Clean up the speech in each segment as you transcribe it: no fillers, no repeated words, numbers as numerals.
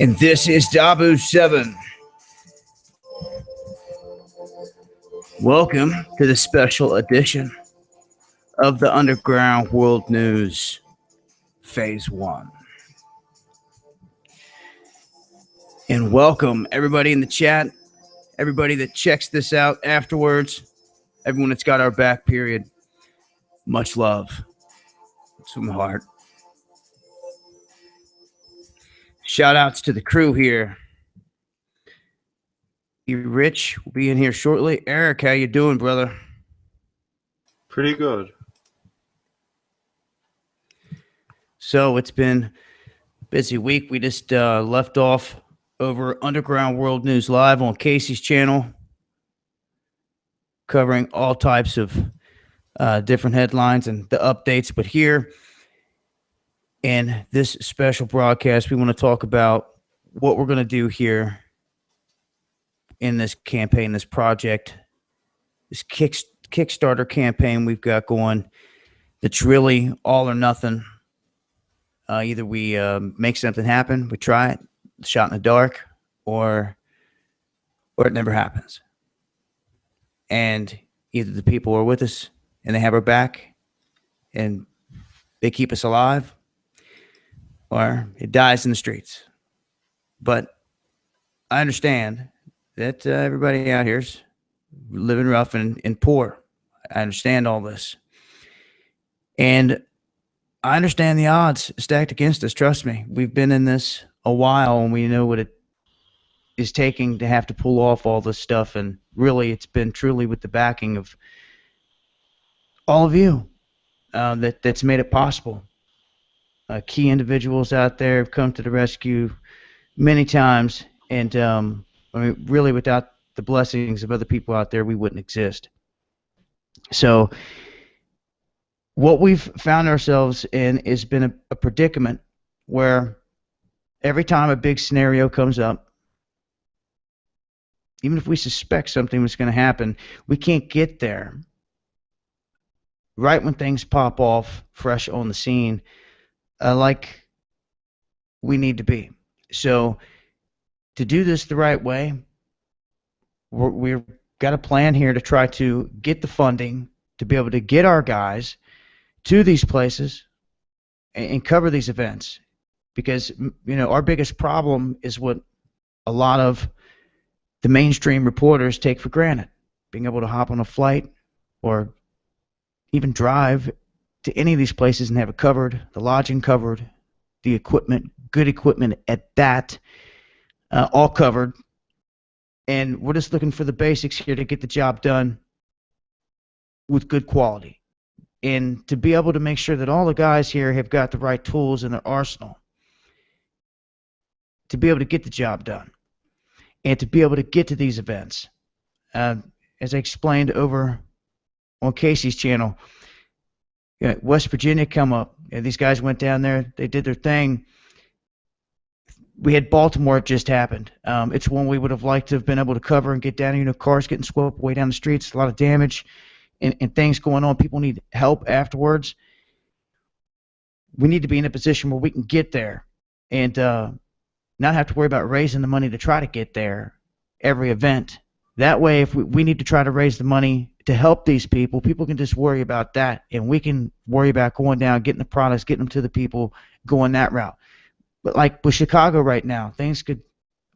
And this is Dabu 7. Welcome to the special edition of the Underground World News Phase 1. And welcome everybody in the chat, everybody that checks this out afterwards, everyone that's got our back, period. Much love from the heart. Shout outs to the crew here. Rich will be in here shortly. Eric, how you doing, brother? Pretty good. So it's been a busy week. We just left off over Underground World News Live on Casey's channel, covering all types of different headlines and the updates. But here in this special broadcast, we want to talk about what we're going to do here in this campaign, this project, this Kickstarter campaign we've got going. That's really all or nothing. Either we make something happen, we try it, shot in the dark, or it never happens. And either the people are with us and they have our back and they keep us alive, or it dies in the streets. But I understand that everybody out here's living rough and poor. I understand all this. And I understand the odds stacked against us. Trust me. We've been in this a while, and we know what it is taking to have to pull off all this stuff. And really, it's been truly with the backing of all of you that's made it possible. Key individuals out there have come to the rescue many times, and I mean, really, without the blessings of other people out there, we wouldn't exist. So what we've found ourselves in has been a predicament where every time a big scenario comes up, even if we suspect something was going to happen, we can't get there right when things pop off fresh on the scene like we need to be. So to do this the right way, we've got a plan here to try to get the funding to be able to get our guys to these places and cover these events. Because, you know, our biggest problem is what a lot of the mainstream reporters take for granted. Being able to hop on a flight or even drive to any of these places and have it covered, the lodging covered, the equipment, good equipment at that, all covered. And we're just looking for the basics here to get the job done with good quality. And to be able to make sure that all the guys here have got the right tools in their arsenal to be able to get the job done and to be able to get to these events. As I explained over on Casey's channel, West Virginia come up. These guys went down there. They did their thing. We had Baltimore just happened. It's one we would have liked to have been able to cover and get down. Cars getting swept way down the streets, a lot of damage and things going on. People need help afterwards. We need to be in a position where we can get there and not have to worry about raising the money to try to get there every event. That way, if we need to try to raise the money to help these people, people can just worry about that, and we can worry about going down, getting the products, getting them to the people, going that route. But like with Chicago right now, things could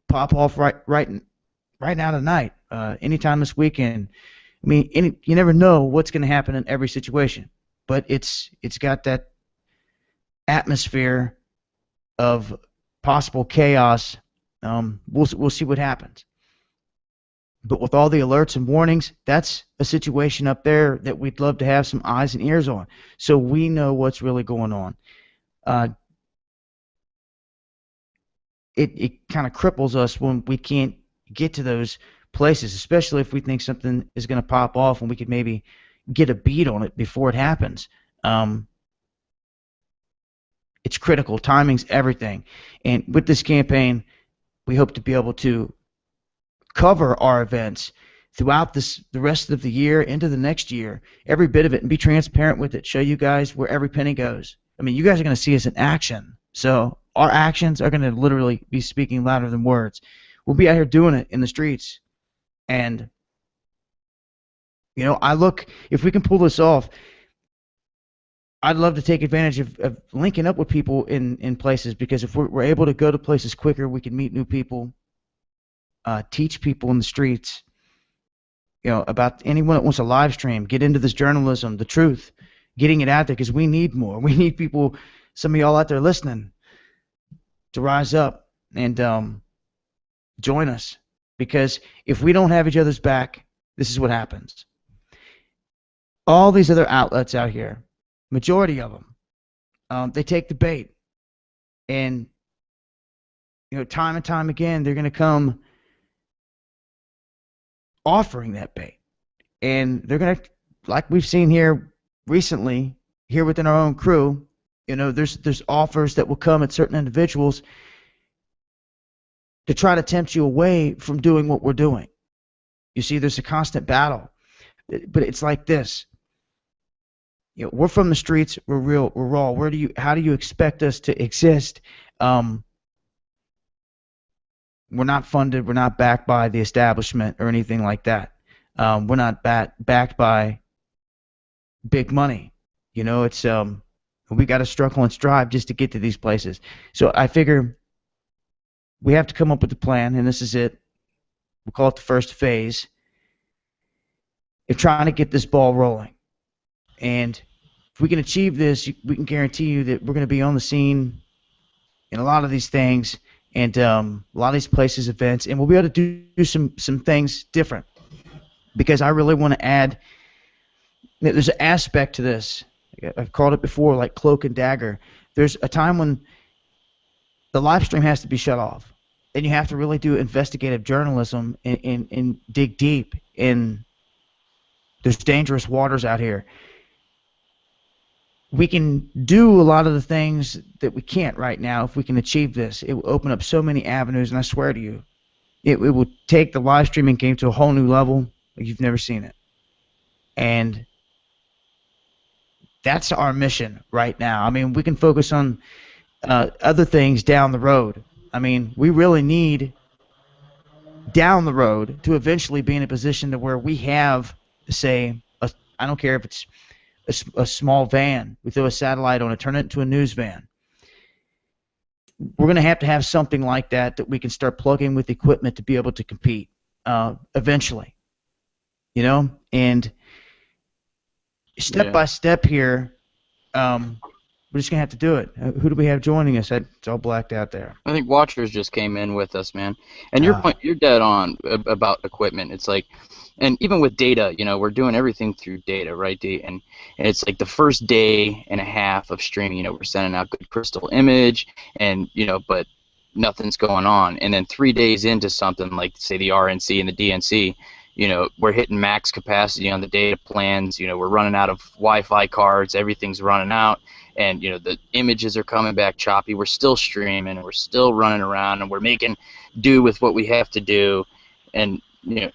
pop off right now tonight, anytime this weekend. I mean, you never know what's going to happen in every situation, but it's got that atmosphere of possible chaos. We'll see what happens. But with all the alerts and warnings, that's a situation up there that we'd love to have some eyes and ears on, so we know what's really going on. It kind of cripples us when we can't get to those places, especially if we think something is going to pop off and we could maybe get a beat on it before it happens. It's critical. Timing's everything. And with this campaign, we hope to be able to cover our events throughout the rest of the year into the next year, every bit of it, and be transparent with it. Show you guys where every penny goes. I mean, you guys are going to see us in action. So our actions are going to literally be speaking louder than words. We'll be out here doing it in the streets. And, if we can pull this off, I'd love to take advantage of linking up with people in places, because if we're able to go to places quicker, we can meet new people, teach people in the streets, about anyone that wants to live stream, get into this journalism, the truth, getting it out there, because we need more. We need people, some of y'all out there listening, to rise up and join us, because if we don't have each other's back, this is what happens. All these other outlets out here, majority of them, they take the bait, and time and time again, they're going to come offering that bait, and they're going to, like we've seen here recently, here within our own crew, there's offers that will come at certain individuals to try to tempt you away from doing what we're doing. You see, there's a constant battle, but it's like this. We're from the streets. We're real. We're raw. How do you expect us to exist? We're not funded. We're not backed by the establishment or anything like that. We're not backed by big money. It's we got to struggle and strive just to get to these places. So I figure we have to come up with a plan, and this is it. We'll call it the first phase of trying to get this ball rolling. And if we can achieve this, we can guarantee you that we're going to be on the scene in a lot of these things, and a lot of these places, events, and we'll be able to do some things different, because I really want to add, there's an aspect to this. I've called it before, like cloak and dagger. There's a time when the live stream has to be shut off, and you have to really do investigative journalism and dig deep. And there's dangerous waters out here. We can do a lot of the things that we can't right now. If we can achieve this, it will open up so many avenues, and I swear to you, it will take the live streaming game to a whole new level like you've never seen it. And that's our mission right now. I mean, we can focus on other things down the road. I mean, we really need down the road to eventually be in a position to where we have, say, I don't care if it's a small van, we throw a satellite on it, turn it into a news van. We're going to have something like that we can start plugging with equipment to be able to compete eventually. And step by step here, we're just going to have to do it. Who do we have joining us? It's all blacked out there. I think Watchers just came in with us, man. And your point, you're dead on about equipment. It's like, and even with data, we're doing everything through data, right? And it's like the first day and a half of streaming, we're sending out good crystal image, and but nothing's going on. And then 3 days into something like, say, the RNC and the DNC, we're hitting max capacity on the data plans. We're running out of Wi-Fi cards. Everything's running out, and the images are coming back choppy. We're still streaming, and we're still running around, and we're making do with what we have to do. And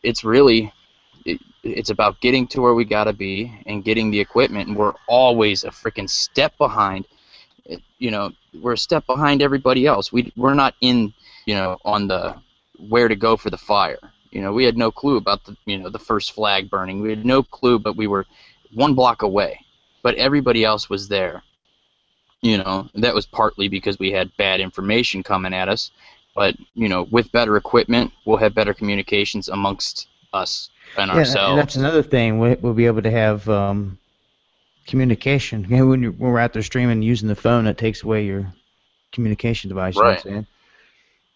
it's really it's about getting to where we gotta be and getting the equipment. And we're always a freaking step behind. We're a step behind everybody else. We're not in on the where to go for the fire. We had no clue about the first flag burning. We had no clue, but we were 1 block away. But everybody else was there. That was partly because we had bad information coming at us. But with better equipment, we'll have better communications amongst us and ourselves. And that's another thing. We'll be able to have communication. When we're out there streaming using the phone, it takes away your communication device. You know what I'm saying?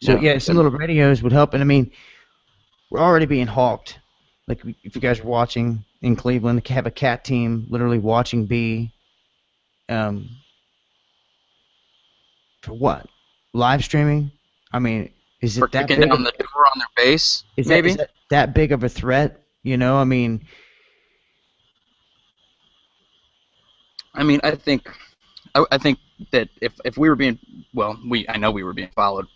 So yeah, some little radios would help. And I mean, we're already being hawked. Like if you guys are watching in Cleveland, they have a cat team literally watching B. For what? Live streaming? I mean, is it that big? Kicking down the door on their base? Is maybe that big of a threat? I mean. I think that if we were being I know we were being followed.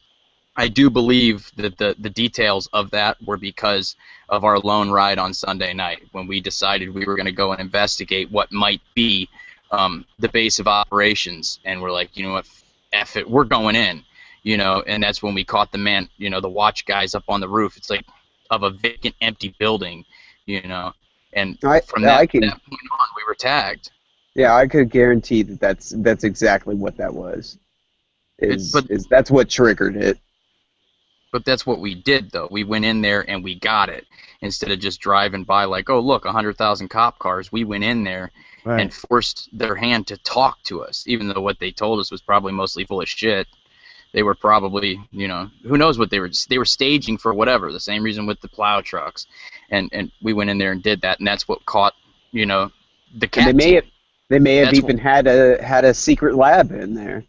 I do believe that the details of that were because of our lone ride on Sunday night when we decided we were going to go and investigate what might be the base of operations, and we're like, what, F it, we're going in, and that's when we caught the watch guys up on the roof. It's like of a vacant, empty building, and from that point on, we were tagged. Yeah, I could guarantee that's exactly what that was. That's what triggered it. But that's what we did, though. We went in there and we got it. Instead of just driving by like, oh, look, 100,000 cop cars, we went in there and forced their hand to talk to us, even though what they told us was probably mostly full of shit. They were probably, who knows what they were staging for whatever, the same reason with the plow trucks. And we went in there and did that, and that's what caught, the cat team. They may have even had a secret lab in there.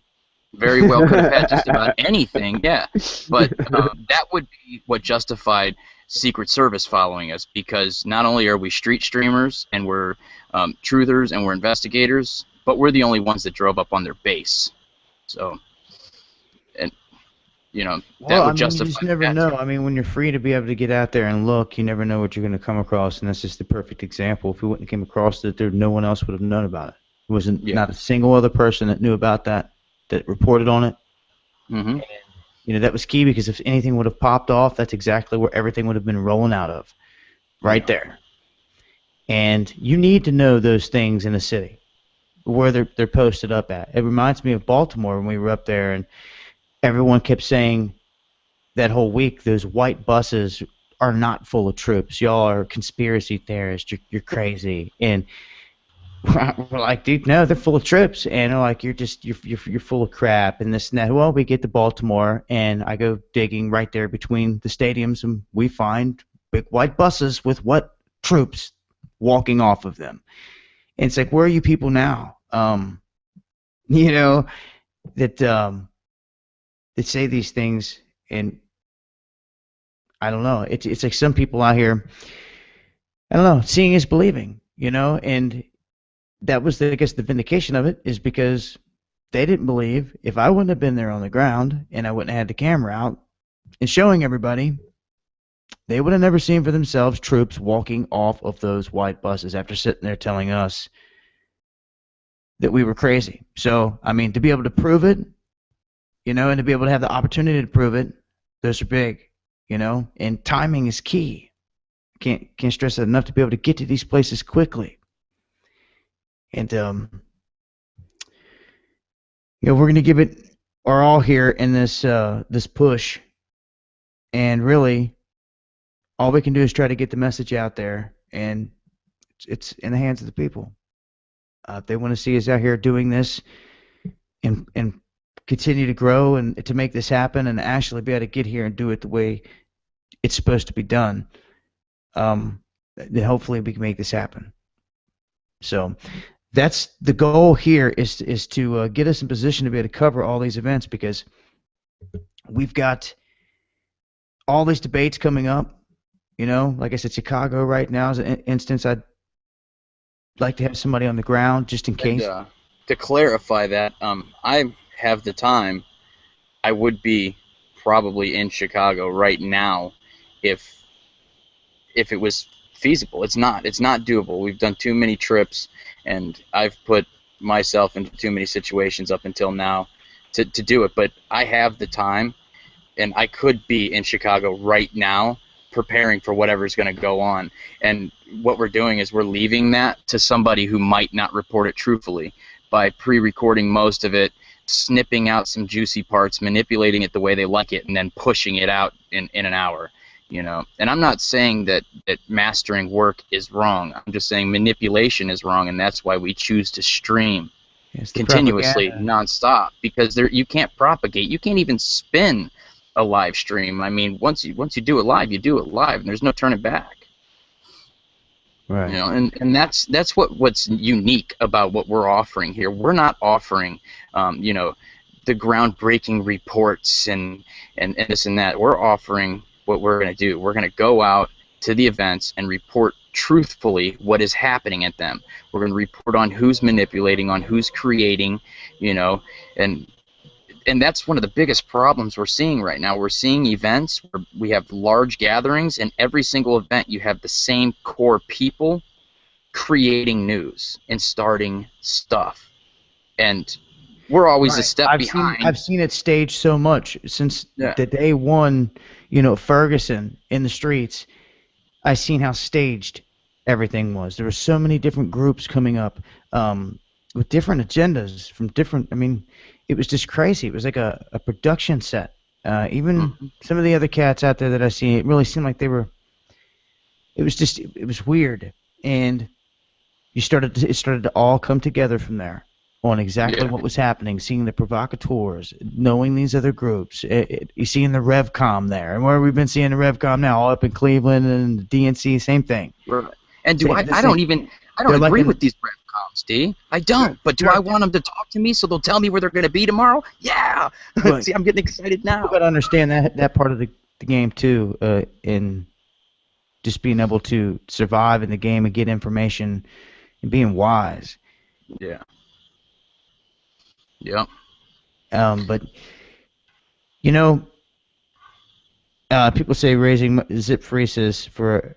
Very well could have had just about anything, yeah. But that would be what justified Secret Service following us, because not only are we street streamers and we're truthers and we're investigators, but we're the only ones that drove up on their base. So, and that would justify. You just never know. I mean, when you're free to be able to get out there and look, you never know what you're going to come across, and that's just the perfect example. If we wouldn't have came across it, no one else would have known about it. It wasn't not a single other person that knew about that reported on it. Mm-hmm. And, that was key, because if anything would have popped off, that's exactly where everything would have been rolling out of, right there. And you need to know those things in the city, where they're posted up at. It reminds me of Baltimore when we were up there, and everyone kept saying that whole week, those white buses are not full of troops. Y'all are conspiracy theorists. You're crazy. And we're like, dude, no, they're full of troops. And they're like, you're full of crap and this and that. Well, we get to Baltimore, and I go digging right there between the stadiums, and we find big white buses with what? Troops walking off of them. And it's like, where are you people now? That say these things, and I don't know. It's like some people out here, I don't know, seeing is believing, and that was, I guess, the vindication of it, is because they didn't believe. If I wouldn't have been there on the ground and I wouldn't have had the camera out and showing everybody, they would have never seen for themselves troops walking off of those white buses after sitting there telling us that we were crazy. So, I mean, to be able to prove it, and to be able to have the opportunity to prove it, those are big, and timing is key. Can't stress that enough, to be able to get to these places quickly. And we're going to give it our all here in this push, and really all we can do is try to get the message out there, and it's in the hands of the people. If they want to see us out here doing this and continue to grow and to make this happen and actually be able to get here and do it the way it's supposed to be done, then hopefully we can make this happen. So that's the goal here, is to get us in position to be able to cover all these events, because we've got all these debates coming up. You know, like I said, Chicago right now is an instance. I'd like to have somebody on the ground just in case. And to clarify that, I have the time. I would be probably in Chicago right now if it was feasible. It's not. It's not doable. We've done too many trips, and I've put myself into too many situations up until now to do it. But I have the time, and I could be in Chicago right now preparing for whatever's going to go on. And what we're doing is we're leaving that to somebody who might not report it truthfully by pre-recording most of it, snipping out some juicy parts, manipulating it the way they like it, and then pushing it out in an hour. You know, and I'm not saying that mastering work is wrong. I'm just saying manipulation is wrong, and that's why we choose to stream continuously, nonstop, because you can't propagate. You can't even spin a live stream. I mean, once you do it live, you do it live, and there's no turning back. Right. You know, and that's what's unique about what we're offering here. We're not offering, you know, the groundbreaking reports and this and that. We're offering what we're going to do. We're going to go out to the events and report truthfully what is happening at them. We're going to report on who's manipulating, on who's creating, you know, and that's one of the biggest problems we're seeing right now. We're seeing events where we have large gatherings, and every single event you have the same core people creating news and starting stuff. And we're always a step behind. I've seen it staged so much since the day one, you know, Ferguson in the streets. I've seen how staged everything was. There were so many different groups coming up with different agendas from different, I mean, it was just crazy. It was like a production set. Even some of the other cats out there that I see, it really seemed like they were, it was weird. And it started to all come together from there on exactly what was happening, seeing the provocateurs, knowing these other groups. You seeing the RevCom there. And where we've been seeing the RevCom now, all up in Cleveland and the DNC, same thing. Right. And I don't agree with these RevComs, D. I don't. But do I want them to talk to me so they'll tell me where they're going to be tomorrow? Yeah. Right. See, I'm getting excited now. You've got to understand that part of the game, too, in just being able to survive in the game and get information and being wise. Yeah. Yep. But, you know, people say raising Zip Freezes for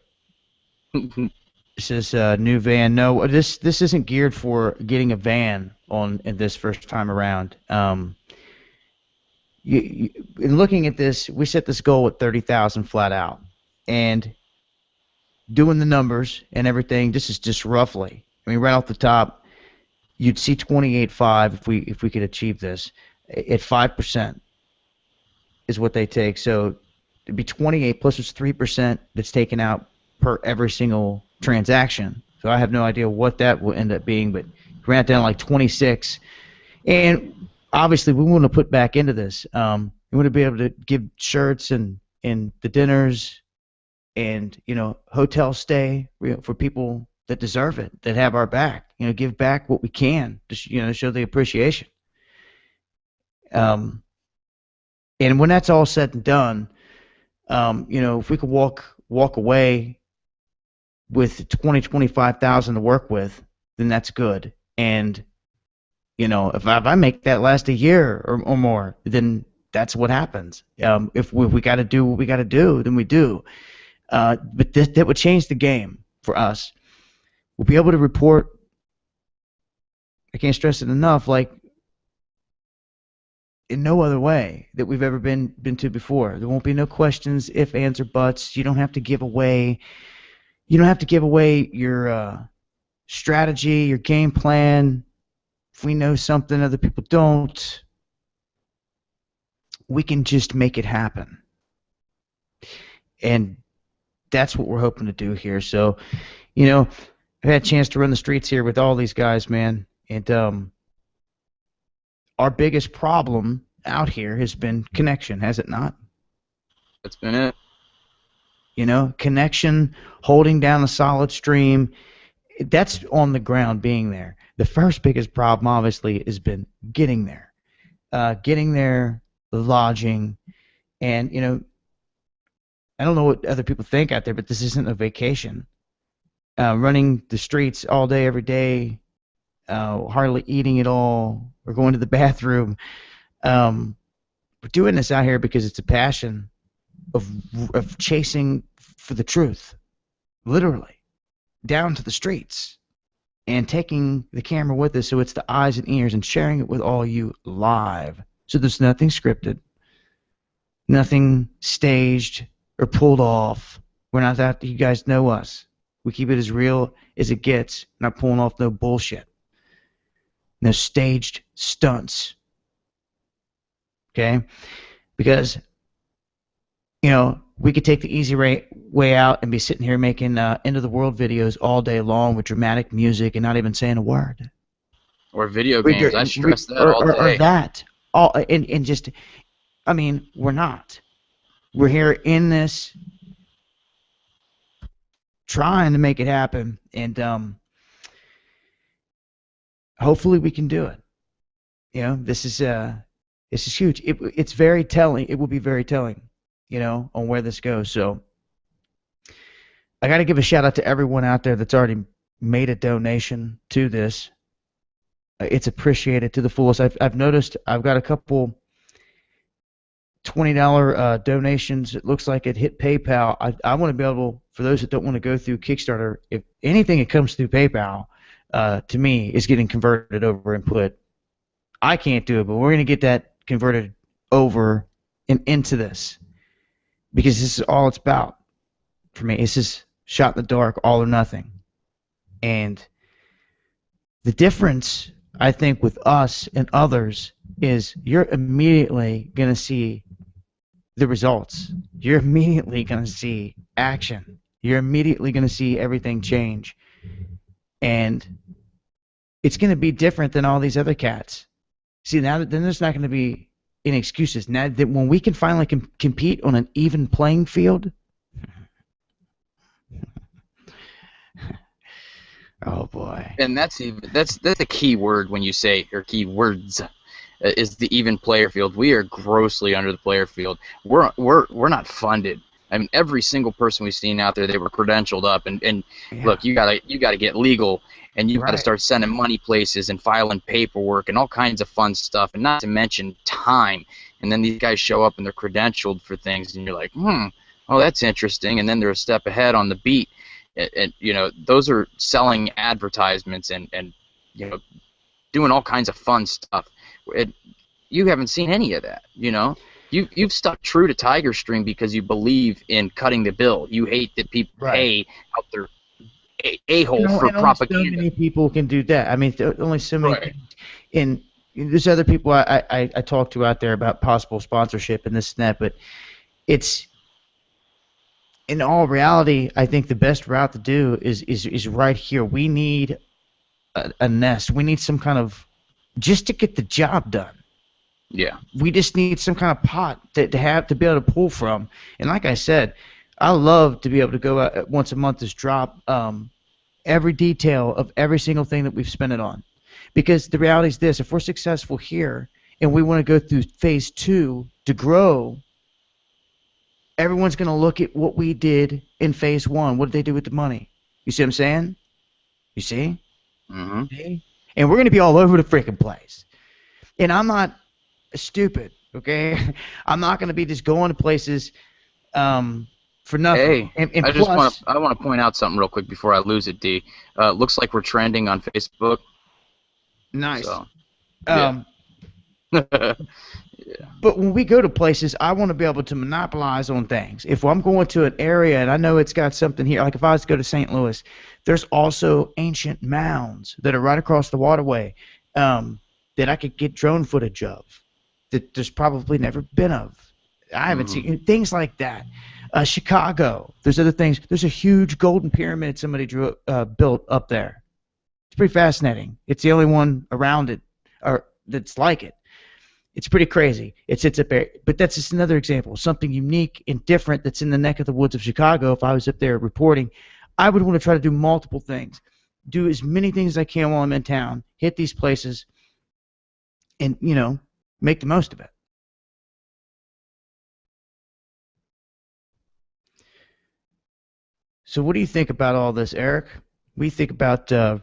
says new van. No, this isn't geared for getting a van in this first time around. In looking at this, we set this goal at 30,000 flat out, and doing the numbers and everything. This is just roughly. I mean, right off the top, you'd see 28.5 if we could achieve this at 5% is what they take. So it'd be 28 plus it's 3% that's taken out per every single transaction. So I have no idea what that will end up being, but we ran it down like 26. And obviously we want to put back into this. We want to be able to give shirts and the dinners and, you know, hotel stay for people that deserve it, that have our back. You know, give back what we can to, you know, show the appreciation. And when that's all said and done, you know, if we could walk away with 25,000 to work with, then that's good. And, you know, if I make that last a year or more, then that's what happens. If we got to do what we got to do, then we do. But that would change the game for us. We'll be able to report, I can't stress it enough, like in no other way that we've ever been to before. There won't be no questions, ifs, ands, or buts. You don't have to give away. You don't have to give away your strategy, your game plan. If we know something other people don't, we can just make it happen. And that's what we're hoping to do here. So, you know, I've had a chance to run the streets here with all these guys, man. And our biggest problem out here has been connection, has it not? That's been it. You know, connection, holding down a solid stream, that's on the ground being there. The first biggest problem, obviously, has been getting there. Getting there, lodging, and, you know, I don't know what other people think out there, but this isn't a vacation. Running the streets all day, every day, hardly eating at all, or going to the bathroom. We're doing this out here because it's a passion of chasing for the truth, literally, down to the streets, and taking the camera with us so it's the eyes and ears and sharing it with all you live. So there's nothing scripted, nothing staged or pulled off. We're not that. You guys know us. We keep it as real as it gets, not pulling off no bullshit. No staged stunts. Okay? Because, you know, we could take the easy way out and be sitting here making end-of-the-world videos all day long with dramatic music and not even saying a word. Or video games. I stress that all day. Or that. And just, I mean, we're not. We're here in this trying to make it happen, and hopefully we can do it. You know, this is huge. It's very telling. It will be very telling, you know, on where this goes. So I got to give a shout out to everyone out there that's already made a donation to this. It's appreciated to the fullest. I've noticed I've got a couple $20 donations. It looks like it hit PayPal. I want to be able, for those that don't want to go through Kickstarter, if anything that comes through PayPal, to me, is getting converted over and put. I can't do it, but we're going to get that converted over and into this, because this is all it's about for me. It's just shot in the dark, all or nothing. And the difference, I think, with us and others is you're immediately going to see the results. You're immediately going to see action. You're immediately going to see everything change. And it's going to be different than all these other cats. See, now then there's not going to be any excuses. Now that when we can finally compete on an even playing field, oh boy. And that's a key word when you say, or key words, is the even player field. We are grossly under the player field. We're not funded. I mean, every single person we've seen out there, they were credentialed up, and yeah. Look, you gotta get legal, and you gotta start sending money places and filing paperwork and all kinds of fun stuff, and not to mention time. And then these guys show up and they're credentialed for things, and you're like, oh, that's interesting. And then they're a step ahead on the beat, and you know, those are selling advertisements and you know, doing all kinds of fun stuff. You haven't seen any of that, you know. You've stuck true to Tiger String because you believe in cutting the bill. You hate that people pay out their a-hole for propaganda. So many people can do that. I mean, only so many. And there's other people I talk to out there about possible sponsorship and this and that, but it's, in all reality, I think the best route to do is right here. We need a nest. We need some kind of, just to get the job done. Yeah. We just need some kind of pot to be able to pull from. And like I said, I love to be able to go out once a month, just drop every detail of every single thing that we've spent it on. Because the reality is this: if we're successful here and we want to go through phase 2 to grow, everyone's going to look at what we did in phase 1. What did they do with the money? You see what I'm saying? You see? Mm-hmm. See? And we're going to be all over the freaking place. And I'm not stupid, okay? I'm not going to be just going to places for nothing. Hey, and I want to point out something real quick before I lose it, D. Looks like we're trending on Facebook. Nice. So, yeah. Yeah. But when we go to places, I want to be able to monopolize on things. If I'm going to an area and I know it's got something here, like if I was to go to St. Louis, there's also ancient mounds that are right across the waterway that I could get drone footage of that there's probably never been of. I haven't seen things like that. Chicago, there's other things. There's a huge golden pyramid somebody built up there. It's pretty fascinating. It's the only one around it or that's like it. It's pretty crazy. It sits up there. But that's just another example, something unique and different that's in the neck of the woods of Chicago. If I was up there reporting, I would want to try to do multiple things, do as many things as I can while I'm in town, hit these places, and, you know, make the most of it. So what do you think about all this, Eric? What do you think about the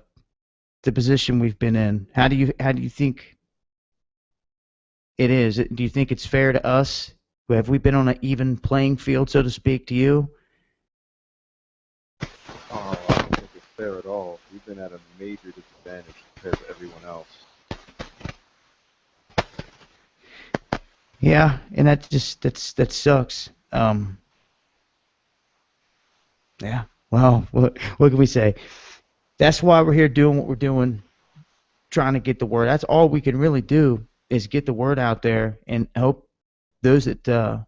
position we've been in? How do you think it is? Do you think it's fair to us? Have we been on an even playing field, so to speak, to you? Oh, I don't think it's fair at all. We've been at a major disadvantage compared to everyone else. Yeah, and that sucks. Yeah. Well, what can we say? That's why we're here doing what we're doing, trying to get the word. That's all we can really do is get the word out there and hope those that got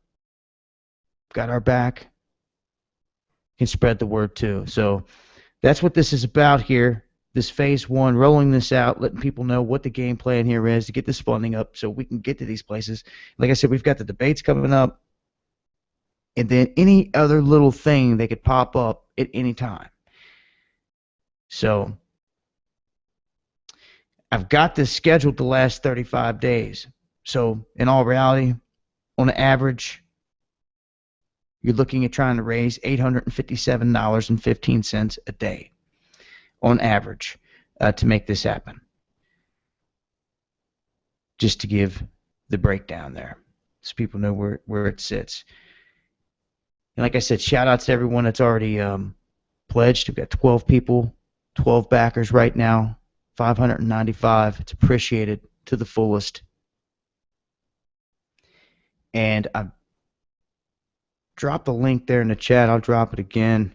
our back can spread the word too. So that's what this is about here. This phase 1, rolling this out, letting people know what the game plan here is to get this funding up so we can get to these places. Like I said, we've got the debates coming up, and then any other little thing that could pop up at any time. So I've got this scheduled to last 35 days. So in all reality, on average, you're looking at trying to raise $857.15 a day on average to make this happen. Just to give the breakdown there so people know where it sits. And like I said, shout out to everyone that's already pledged. We've got 12 people, 12 backers right now, 595. It's appreciated to the fullest. And I dropped the link there in the chat. I'll drop it again.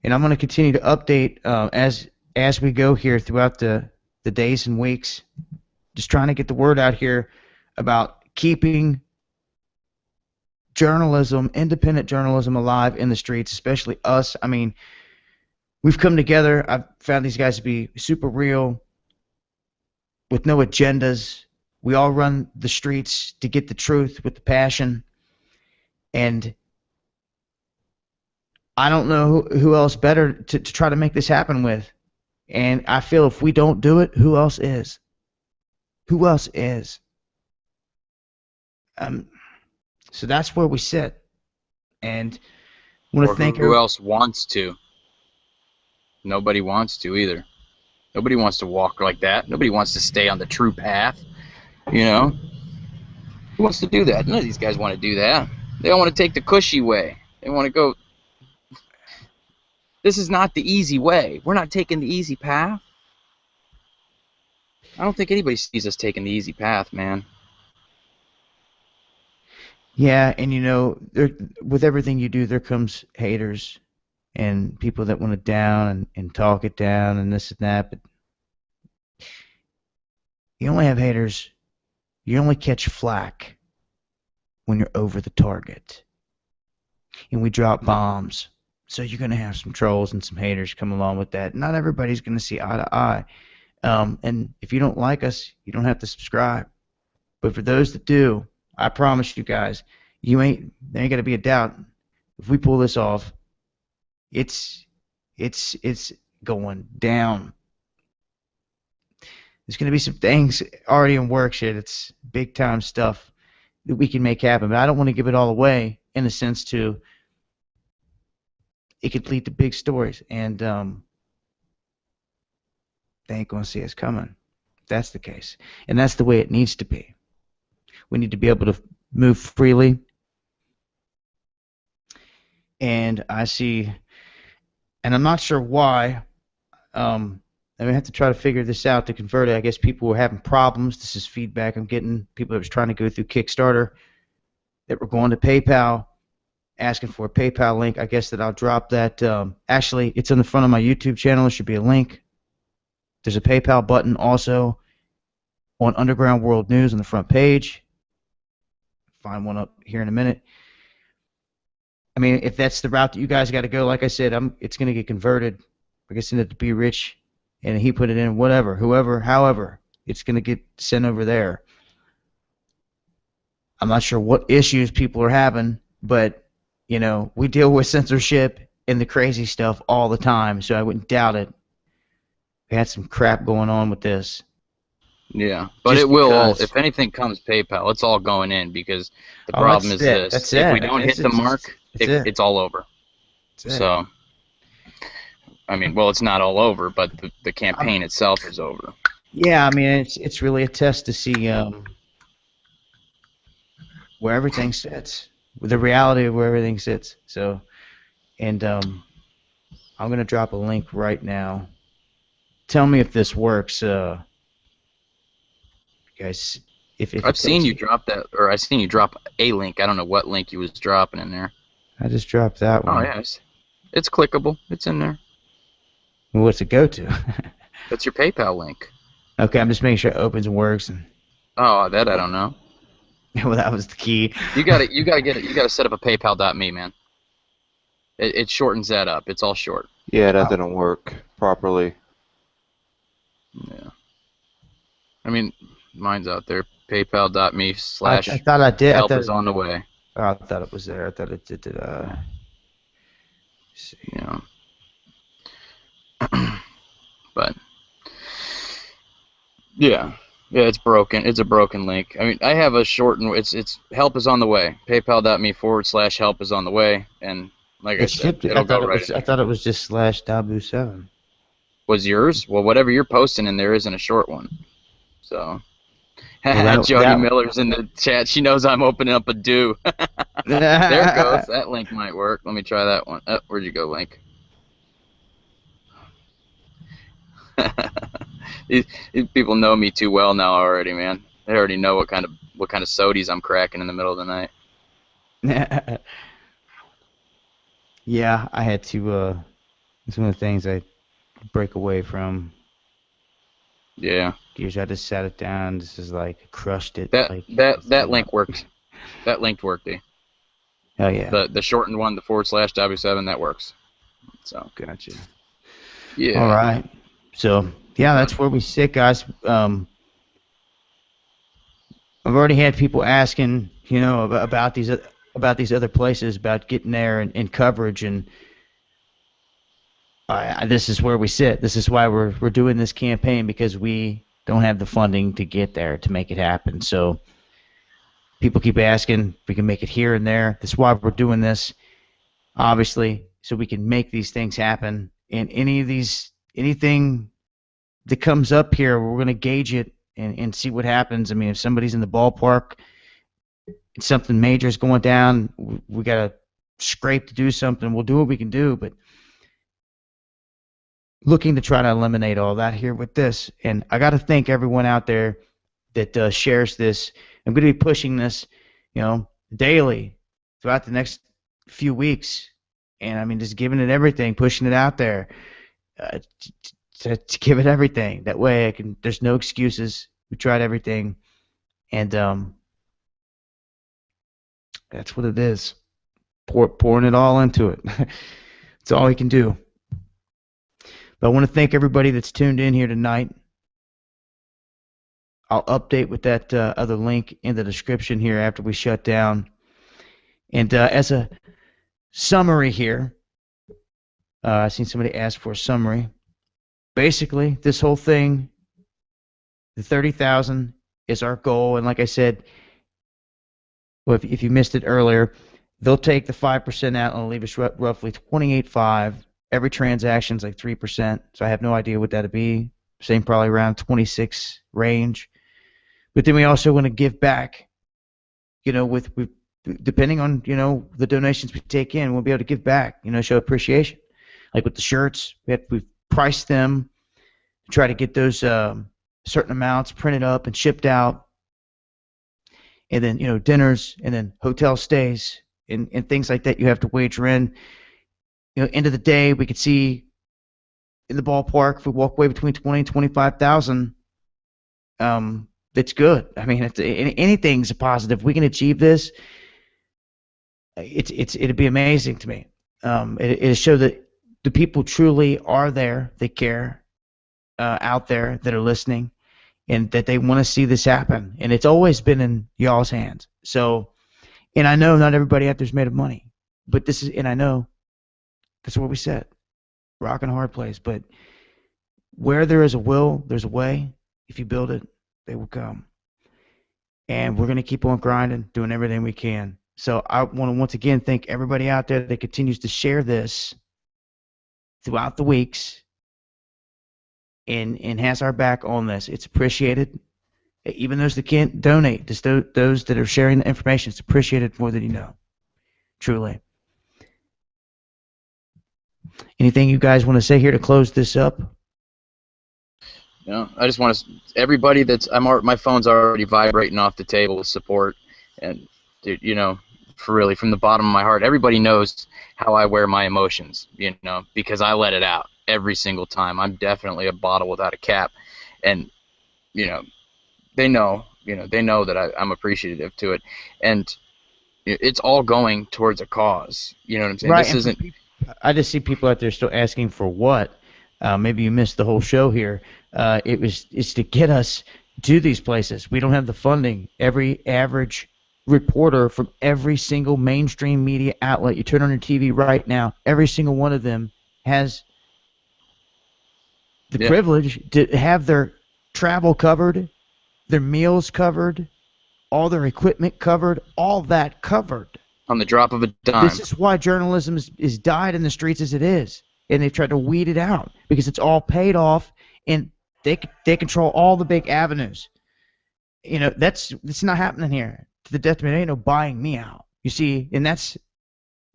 And I'm going to continue to update as we go here throughout the days and weeks. Just trying to get the word out here about keeping journalism, independent journalism alive in the streets, especially us. I mean, we've come together. I've found these guys to be super real with no agendas. We all run the streets to get the truth with the passion. And I don't know who else better to try to make this happen with. And I feel if we don't do it, who else is? Who else is? So that's where we sit. And I want to thank who else wants to? Nobody wants to either. Nobody wants to walk like that. Nobody wants to stay on the true path. You know? Who wants to do that? None of these guys want to do that. They don't want to take the cushy way. They want to go... This is not the easy way. We're not taking the easy path. I don't think anybody sees us taking the easy path, man. Yeah, and you know, with everything you do, there comes haters and people that want it down and talk it down and this and that. But you only have haters. You only catch flack when you're over the target. And we drop bombs. So you're going to have some trolls and some haters come along with that. Not everybody's going to see eye to eye. And if you don't like us, you don't have to subscribe. But for those that do, I promise you guys, there ain't going to be a doubt. If we pull this off, it's going down. There's going to be some things already in work, shit. It's big time stuff that we can make happen. But I don't want to give it all away in a sense to it could lead to big stories, and they ain't going to see us coming. That's the case. And that's the way it needs to be. We need to be able to move freely. And I see, and I'm not sure why, I'm going to have to try to figure this out to convert it. I guess people were having problems. This is feedback I'm getting. People that was trying to go through Kickstarter that were going to PayPal, asking for a PayPal link. I guess that I'll drop that. Actually, it's on the front of my YouTube channel. There should be a link. There's a PayPal button also on Underground World News on the front page. Find one up here in a minute. I mean, if that's the route that you guys got to go, like I said, it's going to get converted. I guess send it to Be Rich, and he put it in whatever, whoever, however, it's going to get sent over there. I'm not sure what issues people are having, but you know, we deal with censorship and the crazy stuff all the time, so I wouldn't doubt it. We had some crap going on with this. Yeah, but just it will all, if anything comes PayPal, it's all going in because the problem is this. That's if it. we don't hit the mark, it's all over. So, I mean, well, it's not all over, but the campaign itself is over. Yeah, I mean, it's really a test to see where everything sits, the reality of where everything sits. So, and I'm gonna drop a link right now. Tell me if this works, guys. If I've seen you drop that, or I've seen you drop a link. I don't know what link you was dropping in there. I just dropped that one. Oh yes, it's clickable. It's in there. Well, what's it go to? That's your PayPal link. Okay, I'm just making sure it opens and works. And oh, that I don't know. well, that was the key. You gotta get it. You gotta set up a PayPal.me, man. It shortens that up. It's all short. Yeah, that didn't work properly. Yeah. I mean, mine's out there. PayPal.me / I thought I did. help is on the way. Oh, I thought it was there. I thought it did. See. Yeah. But yeah, it's broken. It's a broken link. I mean, I have a shortened. It's help is on the way. PayPal.me / help is on the way, and like I said, it'll go right. I thought it was just /Dabu7. Was yours? Well, whatever you're posting in there isn't a short one. So. Well, Jody Miller's in the chat. She knows I'm opening up a do. There it goes. That link might work. Let me try that one. Oh, where'd you go, link? these people know me too well now already, man. They already know what kind of sodies I'm cracking in the middle of the night. Yeah, I had to. It's one of the things I break away from. Yeah. Gears, I just sat it down. This is like crushed it. That like, that link worked. That link worked, D. Oh yeah. The shortened one, the / W7, that works. So. Gotcha. Yeah. All right. So yeah, that's where we sit, guys. I've already had people asking, about these other places, about getting there and coverage, and this is where we sit. This is why we're doing this campaign, because we don't have the funding to get there to make it happen. So people keep asking if we can make it here and there. That's why we're doing this, obviously, so we can make these things happen. And anything that comes up here, we're going to gauge it and see what happens. I mean, if somebody's in the ballpark, something major is going down, we got to scrape to do something. We'll do what we can do, but looking to try to eliminate all that here with this. And I got to thank everyone out there that shares this. I'm going to be pushing this, daily throughout the next few weeks. And I mean, just giving it everything, pushing it out there, to give it everything. That way, there's no excuses. We tried everything, and that's what it is. Pouring it all into it. That's all we can do. But I want to thank everybody that's tuned in here tonight. I'll update with that other link in the description here after we shut down. And as a summary here, I've seen somebody ask for a summary. Basically, this whole thing, the 30,000 is our goal. And like I said, well, if you missed it earlier, they'll take the 5% out and leave us roughly 28.5. Every transaction's like 3%, so I have no idea what that'd be. Same, probably around 26 range. But then we also want to give back, with depending on, the donations we take in, we'll be able to give back, show appreciation. Like with the shirts, we've priced them to try to get those certain amounts printed up and shipped out. And then, dinners, and then hotel stays and things like that you have to wager in. End of the day, we could see in the ballpark, if we walk away between 20 and 25,000, that's good. I mean, anything's a positive. We can achieve this. It'd be amazing to me. It'll show that the people truly are there, they care, out there that are listening, and that they want to see this happen. And it's always been in y'all's hands. So, and I know not everybody out there's made of money, but I know that's what we said. Rock and a hard place, but where there is a will, there's a way. If you build it, they will come. And we're going to keep on grinding, doing everything we can. So I want to once again thank everybody out there that continues to share this throughout the weeks and has our back on this. It's appreciated. Even those that can't donate, just those that are sharing the information, it's appreciated more than you know. Truly. Anything you guys want to say here to close this up? I just want to everybody that's my phone's already vibrating off the table with support, and dude, for really from the bottom of my heart, everybody knows how I wear my emotions, because I let it out every single time. I'm definitely a bottle without a cap, and they know that I'm appreciative to it, and it's all going towards a cause. You know what I'm saying? Right. This isn't. I just see people out there still asking for what. Maybe you missed the whole show here. It's to get us to these places. We don't have the funding. Every average reporter from every single mainstream media outlet, you turn on your TV right now, every single one of them has the privilege to have their travel covered, their meals covered, all their equipment covered, all that covered. On the drop of a dime. This is why journalism is died in the streets as it is. And they've tried to weed it out because it's all paid off, and they control all the big avenues. That's not happening here. To the death of me, there ain't no buying me out. You see, and that's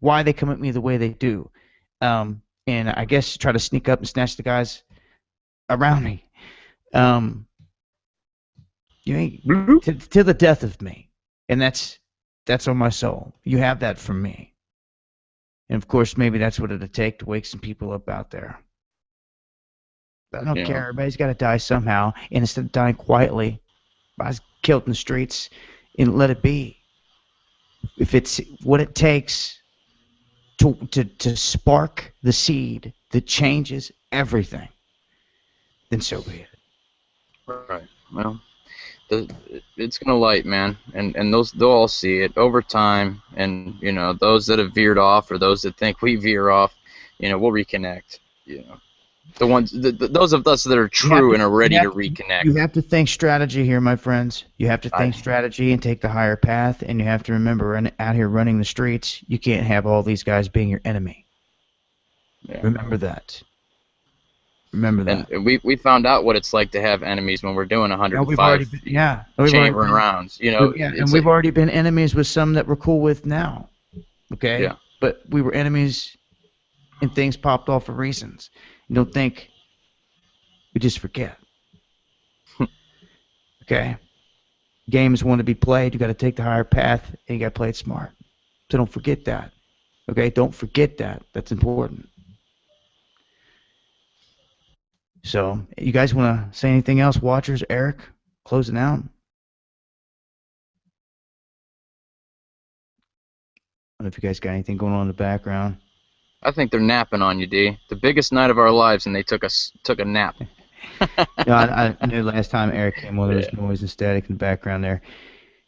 why they come at me the way they do. And I guess try to sneak up and snatch the guys around me. You ain't to the death of me, and that's on my soul. You have that from me. And, of course, maybe that's what it'll take to wake some people up out there. I don't care. Everybody's got to die somehow. And instead of dying quietly, I was killed in the streets, and let it be. If it's what it takes to spark the seed that changes everything, then so be it. Right. Well, it's gonna light, man, and they'll all see it over time, and those that have veered off or those that think we veer off, we'll reconnect. The ones, those of us that are true and are ready to reconnect. You have to think strategy here, my friends. You have to think strategy and take the higher path, and you have to remember, out here running the streets, you can't have all these guys being your enemy. Yeah. Remember that. Remember that. And we found out what it's like to have enemies when we're doing 105 chambering rounds. And we've already been enemies with some that we're cool with now. Okay? Yeah. But we were enemies and things popped off for reasons. You don't think we just forget. Okay? Games want to be played. You got to take the higher path, and you got to play it smart. So don't forget that. Okay? Don't forget that. That's important. So, you guys want to say anything else, watchers? Eric, closing out? I don't know if you guys got anything going on in the background. I think they're napping on you, D. The biggest night of our lives, and they took a nap. I knew last time Eric came on, there was noise and static in the background there.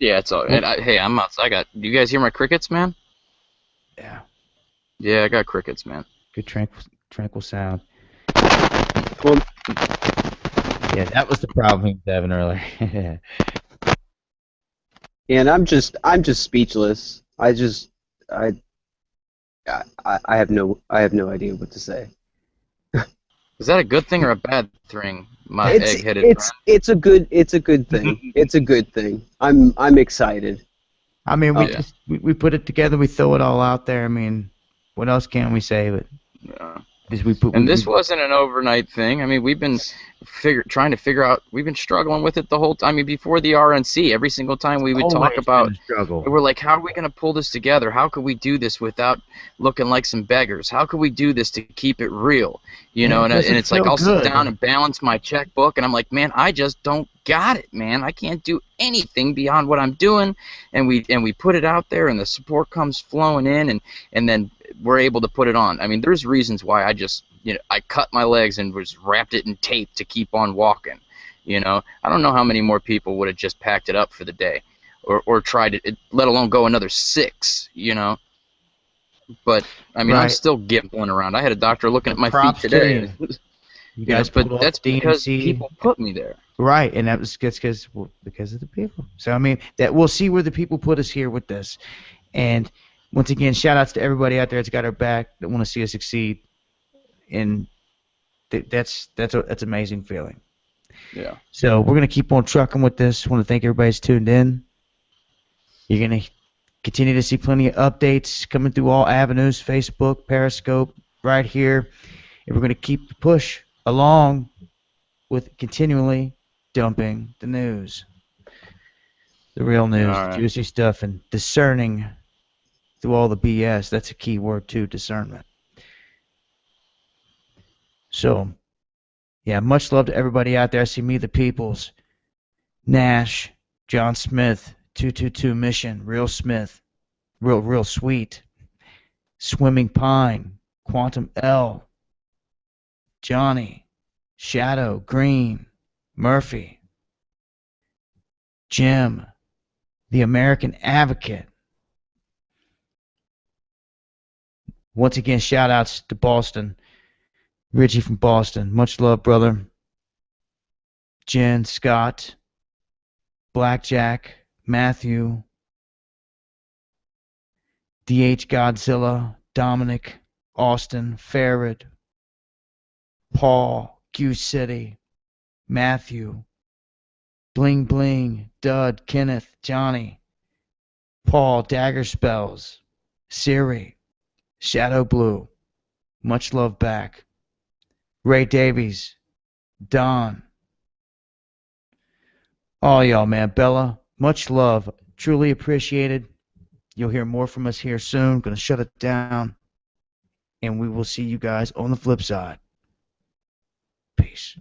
Yeah, it's all. And hey, I'm outside. Do you guys hear my crickets, man? Yeah. Yeah, I got crickets, man. Good tranquil sound. Well, yeah, that was the problem he was having earlier. And I'm just speechless. I have no idea what to say. Is that a good thing or a bad thing? My egg-headed friend? It's a good thing. It's a good thing. I'm excited. I mean, we put it together. We throw it all out there. I mean, what else can we say? But this wasn't an overnight thing. I mean, we've been trying to figure out. We've been struggling with it the whole time. I mean, before the RNC, every single time we would talk about. We were like, how are we going to pull this together? How could we do this without looking like some beggars? How could we do this to keep it real? And it's like I'll sit down and balance my checkbook, and I'm like, man, I just don't got it, man. I can't do anything beyond what I'm doing, and we put it out there, and the support comes flowing in, and then we're able to put it on. I mean, there's reasons why I cut my legs and was wrapped it in tape to keep on walking. I don't know how many more people would have just packed it up for the day, or tried it, let alone go another 6. But I mean, I'm still gimping around. I had a doctor looking at my feet today. You guys, but that's because people put me there. Right, and that was because of the people. So I mean, that we'll see where the people put us here with this. And once again, shout outs to everybody out there that's got our back, that want to see us succeed. And that's an amazing feeling. Yeah. So we're gonna keep on trucking with this. Want to thank everybody who's tuned in. You're gonna continue to see plenty of updates coming through all avenues: Facebook, Periscope, right here. And we're gonna keep the push along with continually dumping the news, the real news, the juicy stuff, and discerning through all the BS. That's a key word too, discernment. So, yeah, much love to everybody out there. I see Me the Peoples, Nash, John Smith, 222 Mission, Real Smith, Real Sweet, Swimming Pine, Quantum L, Johnny, Shadow, Green, Murphy, Jim, The American Advocate. Once again, shout outs to Boston. Richie from Boston. Much love, brother. Jen, Scott, Blackjack, Matthew, DH Godzilla, Dominic, Austin, Farad, Paul, Q City, Matthew, Bling Bling, Dud, Kenneth, Johnny, Paul, Dagger Spells, Siri, Shadow Blue, much love back. Ray Davies, Don, all y'all, man. Bella, much love. Truly appreciated. You'll hear more from us here soon. Gonna shut it down. And we will see you guys on the flip side. Peace.